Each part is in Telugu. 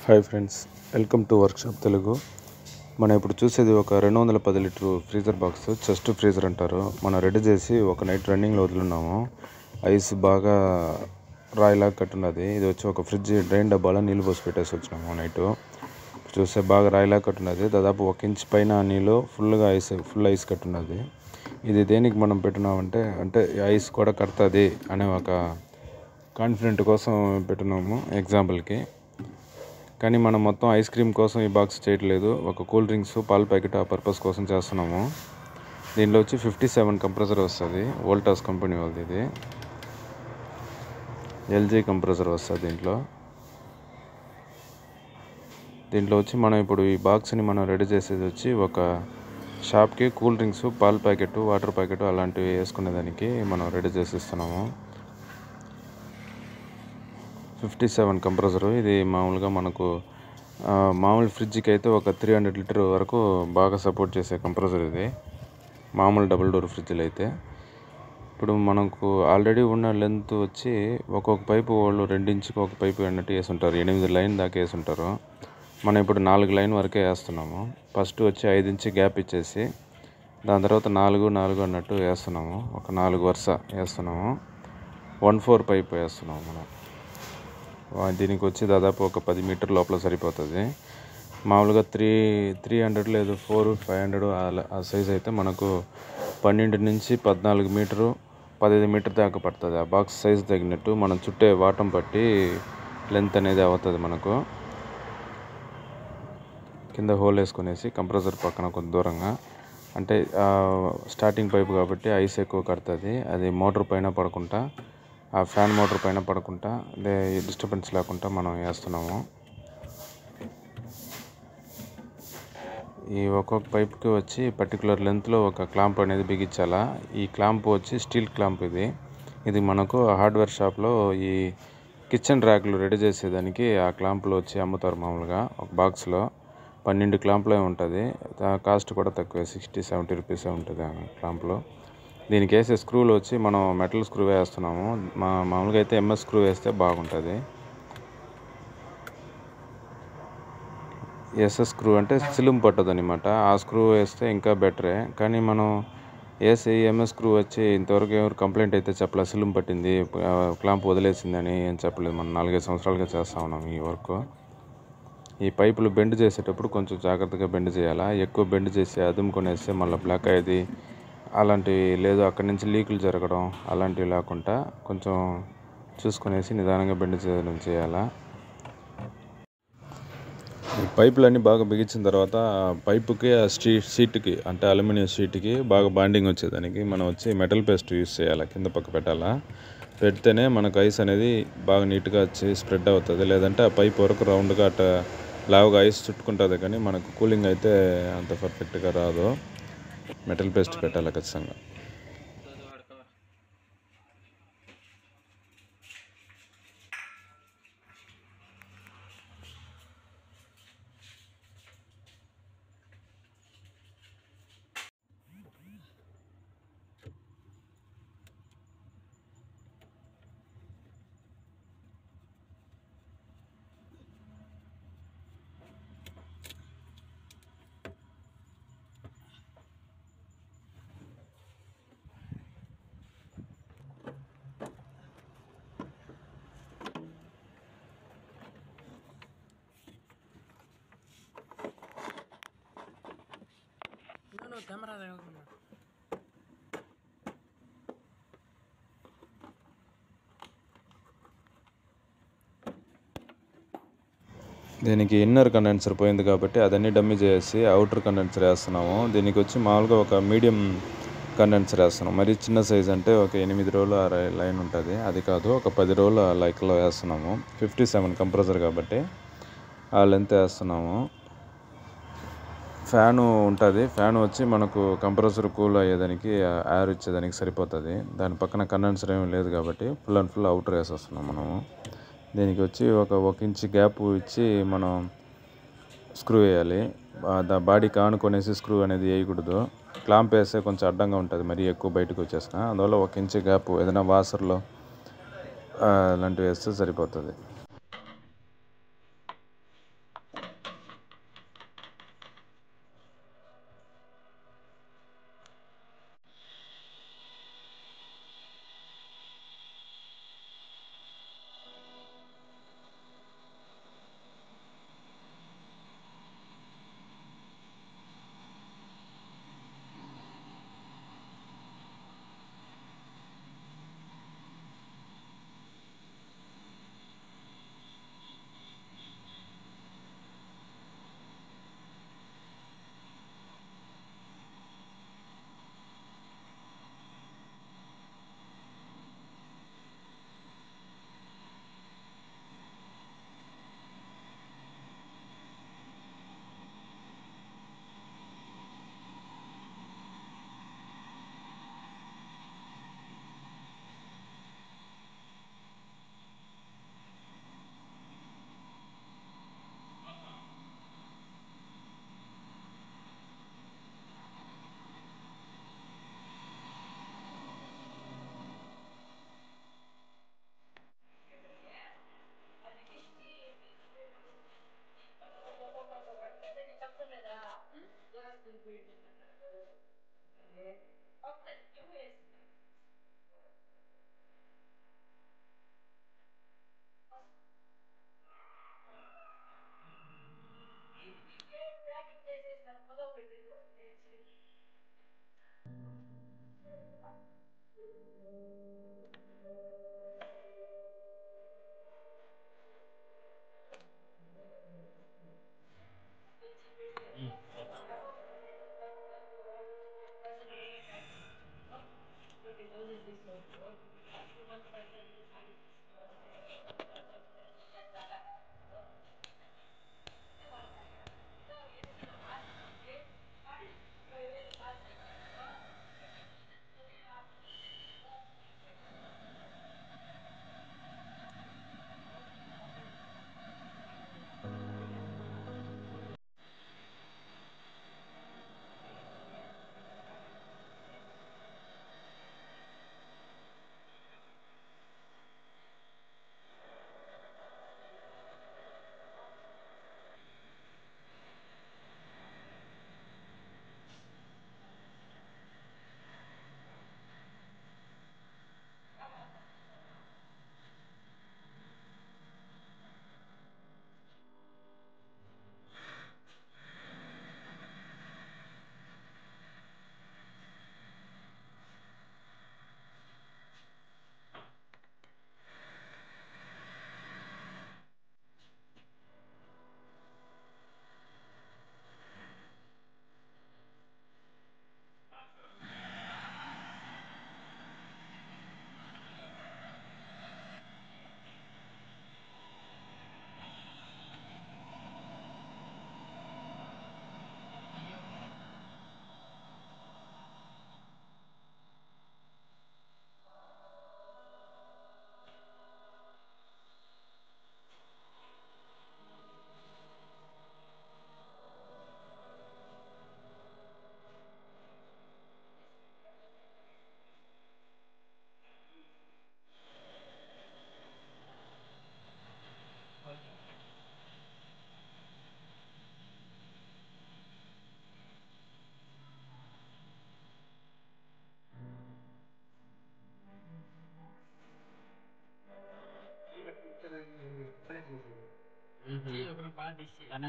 Hi friends, welcome to workshop Telugu. మనం ఇప్పుడు చూసేది ఒక 210 litre freezer box, chest freezer అంటారు. మనం రెడీ చేసి ఒక నైట్ రన్నింగ్లో వదులున్నాము. ఐస్ బాగా రాయిలాగా కట్టున్నది. ఇది వచ్చి ఒక ఫ్రిడ్జ్ డ్రైన్ డబ్బాలో నీళ్ళు పోసి పెట్టేసి వచ్చినాము. నైట్ చూస్తే బాగా రాయిలాగా కట్టున్నది. దాదాపు 1 ఇంచ్ పైన నీళ్ళు ఫుల్ ఐస్ కట్టున్నది. ఇది దేనికి మనం పెట్టినామంటే ఐస్ కూడా కడుతుంది అనే ఒక కాన్ఫిడెంట్ కోసం పెట్టినాము ఎగ్జాంపుల్కి. కానీ మనం మొత్తం ఐస్ క్రీమ్ కోసం ఈ బాక్స్ చేయట్లేదు. ఒక కూల్ డ్రింక్స్, పాల ప్యాకెట్ ఆ పర్పస్ కోసం చేస్తున్నాము. దీనిలో వచ్చి 57 కంప్రెసర్ వస్తుంది. వోల్టాస్ కంపెనీ వాళ్ళది. ఇది ఎల్జీ కంప్రెసర్ వస్తుంది. దీంట్లో వచ్చి మనం ఇప్పుడు ఈ బాక్స్ని మనం రెడీ చేసేది వచ్చి ఒక షాప్కి కూల్ డ్రింక్స్, పాల ప్యాకెట్, వాటర్ ప్యాకెట్ అలాంటివి వేసుకునేదానికి మనం రెడీ చేసి ఇస్తున్నాము. 57 కంప్రెసరు. ఇది మామూలుగా మనకు మామూలు ఫ్రిడ్జ్కి అయితే ఒక 300 లీటర్ వరకు బాగా సపోర్ట్ చేసే కంప్రెసర్ ఇది, మామూలు డబుల్ డోర్ ఫ్రిడ్జ్లు అయితే. ఇప్పుడు మనకు ఆల్రెడీ ఉన్న లెంత్ వచ్చి ఒక్కొక్క పైపు వాళ్ళు 2 ఇంచుకి ఒక పైపు అన్నట్టు వేసి ఉంటారు. 8 లైన్ దాకా వేసి ఉంటారు. మనం ఇప్పుడు 4 లైన్ వరకే వేస్తున్నాము. ఫస్ట్ వచ్చి 5 ఇంచు గ్యాప్ ఇచ్చేసి దాని తర్వాత 4 అన్నట్టు వేస్తున్నాము. ఒక 4 వరుస వేస్తున్నాము. 1/4 పైపు వేస్తున్నాము మనం. దీనికి వచ్చి దాదాపు ఒక 10 మీటర్ లోపల సరిపోతుంది. మామూలుగా 300 లేదు 400-500 ఆ సైజ్ అయితే మనకు 12 నుంచి 14 మీటరు, 15 మీటర్ దాకా పడుతుంది. ఆ బాక్స్ సైజ్ తగినట్టు మనం చుట్టే వాటం పట్టి లెంత్ అనేది అవుతుంది. మనకు కింద హోల్ వేసుకునేసి కంప్రెసర్ పక్కన కొంత దూరంగా, అంటే స్టార్టింగ్ పైపు కాబట్టి ఐస్ ఎక్కువ కడుతుంది. అది మోటార్ పైన పడకుండా, ఆ ఫ్యాన్ మోటార్ పైన పడకుండా, డిస్టర్బెన్స్ లేకుండా మనం వేస్తున్నాము. ఈ ఒక్కొక్క పైప్కి వచ్చి పర్టికులర్ లెంత్లో ఒక క్లాంప్ అనేది బిగించాలా. ఈ క్లాంప్ వచ్చి స్టీల్ క్లాంప్. ఇది మనకు హార్డ్వేర్ షాప్లో ఈ కిచెన్ ర్యాక్లు రెడీ చేసేదానికి ఆ క్లాంప్లో వచ్చి అమ్ముతారు. మామూలుగా ఒక బాక్స్లో 12 క్లాంప్లో ఉంటుంది. కాస్ట్ కూడా తక్కువే, 60-70 రూపీసే ఉంటుంది ఆ క్లాంప్లో. దీనికి వేసే స్క్రూలు వచ్చి మనం మెటల్ స్క్రూ వేస్తున్నాము. మామూలుగా అయితే ఎంఎస్ స్క్రూ వేస్తే బాగుంటుంది. ఎస్ఎస్ స్క్రూ అంటే సిలుం పట్టదు అనమాట. ఆ స్క్రూ వేస్తే ఇంకా బెటరే. కానీ మనం వేసే ఎంఎస్ స్క్రూ వచ్చి ఇంతవరకు ఎవరు కంప్లైంట్ అయితే చెప్పలేదు. సిలుం పట్టింది, క్లాంప్ వదిలేసిందని ఏం చెప్పలేదు. మనం 4-5 సంవత్సరాలుగా చేస్తూ ఉన్నాం ఈ వర్క్. ఈ పైపులు బెండ్ చేసేటప్పుడు కొంచెం జాగ్రత్తగా బెండ్ చేయాలా. ఎక్కువ బెండ్ చేసి అదుముకొనేస్తే మళ్ళీ బ్లాక్ అయ్యేది అలాంటివి లేదు. అక్కడి నుంచి లీకులు జరగడం అలాంటివి లేకుండా కొంచెం చూసుకునేసి నిదానంగా బెండ్ చేయడం చేయాలా. ఈ పైపులన్నీ బాగా బిగించిన తర్వాత పైపుకి ఆ షీట్కి, అంటే అల్యూమినియం షీట్కి బాగా బాండింగ్ వచ్చేదానికి మనం వచ్చి మెటల్ పేస్ట్ యూస్ చేయాలి. కింద పక్క పెట్టాలా. పెడితేనే మనకు ఐస్ అనేది బాగా నీట్గా వచ్చి స్ప్రెడ్ అవుతుంది. లేదంటే ఆ పైప్ వరకు రౌండ్గా అట్లా లావుగా ఐస్ చుట్టుకుంటుంది, కానీ మనకు కూలింగ్ అయితే అంత పర్ఫెక్ట్గా రాదు. మెటల్ పేస్ట్ పెట్టాలి ఖచ్చితంగా. దీనికి ఇన్నర్ కండెన్సర్ పోయింది కాబట్టి అదన్నీ డమ్మీ చేసి అవుటర్ కండెన్సర్ వేస్తున్నాము. దీనికి వచ్చి మామూలుగా ఒక మీడియం కండెన్సర్ వేస్తున్నాం. మరి చిన్న సైజ్ అంటే ఒక 8 రోజులు ఆ లైన్ ఉంటుంది, అది కాదు. ఒక 10 రోజుల లైక్లో వేస్తున్నాము. 57 కంప్రెసర్ కాబట్టి ఆ లెంత్ వేస్తున్నాము. ఫ్యాను ఉంటుంది. ఫ్యాన్ వచ్చి మనకు కంప్రెసర్ కూల్ అయ్యేదానికి, ఎయిర్ ఇచ్చేదానికి సరిపోతుంది. దాని పక్కన కండెన్సర్ ఏమీ లేదు కాబట్టి ఫుల్ అండ్ ఫుల్ అవుటర్ వేసేస్తున్నాం మనము. దీనికి వచ్చి ఒక ఇంచ్ గ్యాప్ ఇచ్చి మనం స్క్రూ వేయాలి. బాడీకి ఆనుకొనేసి స్క్రూ అనేది వేయకూడదు. క్లాంప్ వేస్తే కొంచెం అడ్డంగా ఉంటుంది, మరీ ఎక్కువ బయటకు వచ్చేసిన. అందువల్ల 1 ఇంచ్ గ్యాప్ ఏదైనా వాసర్లో అలాంటివి వేస్తే సరిపోతుంది.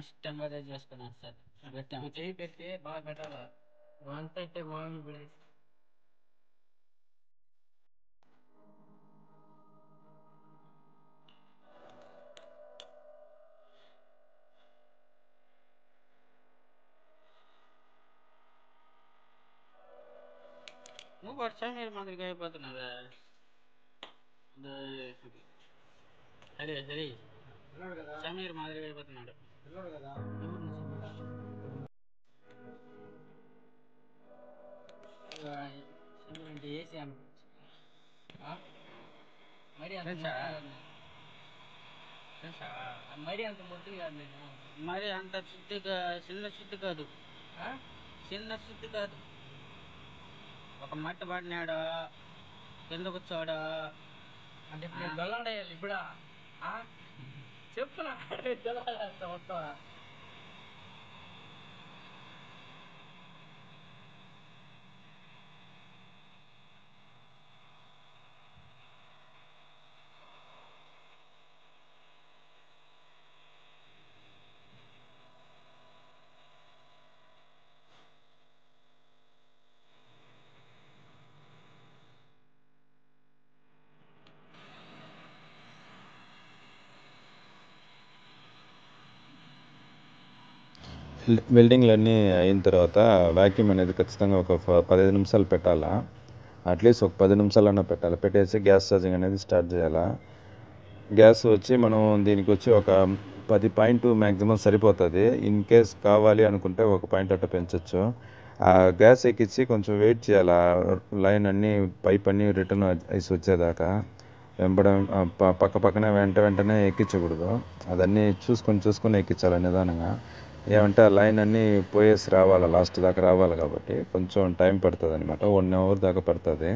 ఇష్టంగా చేసుకున్నాను సార్. పెట్టాము చేయి పెట్టి బాగా పెట్టాలి. వంట అయితే బాగుంది. నువ్వు కూడా సమీర్ మాదిరిగా అయిపోతున్నావా? సరే సరే, సమీర్ మాదిరిగా అయిపోతున్నాడు. అంటే ఏసీ మరి మరి అంత బొద్దు కాదు నేను. మరి అంత చుట్టుగా చిన్న చుట్టు కాదు, చిన్న చుట్టు కాదు. ఒక మట్టి పడినాడా కింద కూర్చోడా అంటే దొల్లండేయాలి ఇప్పుడు. చెప్పునా మొత్తం వెల్డింగ్లు అన్నీ అయిన తర్వాత వ్యాక్యూమ్ అనేది ఖచ్చితంగా ఒక 15 నిమిషాలు పెట్టాలా. అట్లీస్ట్ ఒక 10 నిమిషాలన్నా పెట్టాలి. పెట్టేసి గ్యాస్ ఛార్జింగ్ అనేది స్టార్ట్ చేయాలా. గ్యాస్ వచ్చి మనం దీనికి వచ్చి ఒక 10 పాయింట్ మ్యాక్సిమం సరిపోతుంది. ఇన్ కేస్ కావాలి అనుకుంటే ఒక పాయింట్ అట్ట పెంచవచ్చు. ఆ గ్యాస్ ఎక్కించి కొంచెం వెయిట్ చేయాలి. లైన్ అన్నీ పైప్ అన్నీ రిటర్న్ ఐస్ వచ్చేదాకా వెంబడం పక్కనే వెంటనే ఎక్కించకూడదు. అదన్నీ చూసుకొని ఎక్కించాలి నిదానంగా. ఏమంటే ఆ లైన్ అన్నీ పోయేసి రావాలి, లాస్ట్ దాకా రావాలి. కాబట్టి కొంచెం టైం పడుతుంది అనమాట. 1 అవర్ దాకా పడుతుంది.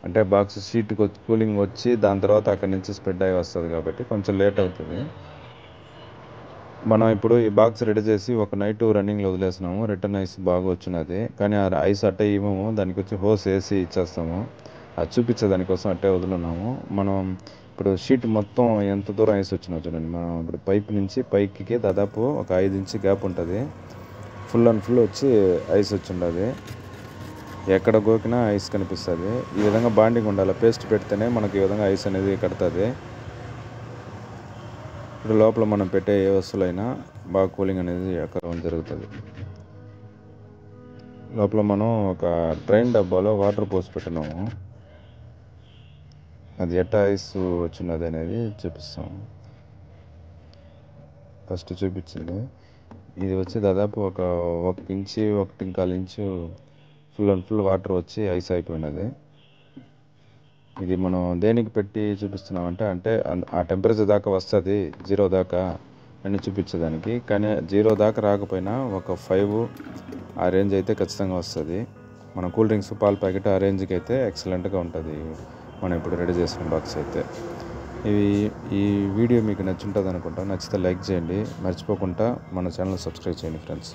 అంటే బాక్స్ షీట్ కూలింగ్ వచ్చి దాని తర్వాత అక్కడి నుంచి స్ప్రెడ్ అయ్యి వస్తుంది కాబట్టి కొంచెం లేట్ అవుతుంది. మనం ఇప్పుడు ఈ బాక్స్ రెడీ చేసి ఒక నైట్ రన్నింగ్లో వదిలేసినాము. రిటర్న్ ఐస్ బాగా వచ్చినది. కానీ ఆ ఐస్ అట్టే ఇవ్వము, దానికి వచ్చి హోస్ వేసి ఇచ్చేస్తాము. అది చూపించే దానికోసం అట్టే వదులున్నాము. మనం ఇప్పుడు షీట్ మొత్తం ఎంత దూరం ఐస్ వచ్చినా చూడండి. మనం ఇప్పుడు పైప్ నుంచి పైకి దాదాపు ఒక 5 ఇంచ్ గ్యాప్ ఉంటుంది. ఫుల్ అండ్ ఫుల్ వచ్చి ఐస్ వచ్చి ఉండదు. ఎక్కడ గోకినా ఐస్ కనిపిస్తుంది. ఈ విధంగా బాండింగ్ ఉండాలి. పేస్ట్ పెడితేనే మనకి ఈ విధంగా ఐస్ అనేది కడుతుంది. ఇప్పుడు లోపల మనం పెట్టే ఏ వస్తువులైనా బాగా కూలింగ్ అనేది ఎక్కడం జరుగుతుంది. లోపల మనం ఒక ట్రైన్ డబ్బాలో వాటర్ పోసి పెట్టినాము. అది ఎట్టా ఐస్ వచ్చినది అనేది చూపిస్తాం. ఫస్ట్ చూపించింది ఇది వచ్చి దాదాపు ఒక 1 inch 1.25 inch full and full water వచ్చి ఐస్ అయిపోయినది. ఇది మనం దేనికి పెట్టి చూపిస్తున్నామంటే అంటే ఆ టెంపరేచర్ దాకా వస్తుంది, 0 దాకా అని చూపించేదానికి. కానీ 0 దాకా రాకపోయినా ఒక 5 ఆ రేంజ్ అయితే ఖచ్చితంగా వస్తుంది. మన కూల్ డ్రింక్స్ పాల ప్యాకెట్ ఆ రేంజ్కి అయితే ఎక్సలెంట్గా ఉంటుంది మనం ఇప్పుడు రెడీ చేసిన బాక్స్ అయితే. ఈ వీడియో మీకు నచ్చుంటుంది అనుకుంటా. నచ్చితే లైక్ చేయండి, మర్చిపోకుండా మన ఛానల్ సబ్స్క్రైబ్ చేయండి ఫ్రెండ్స్.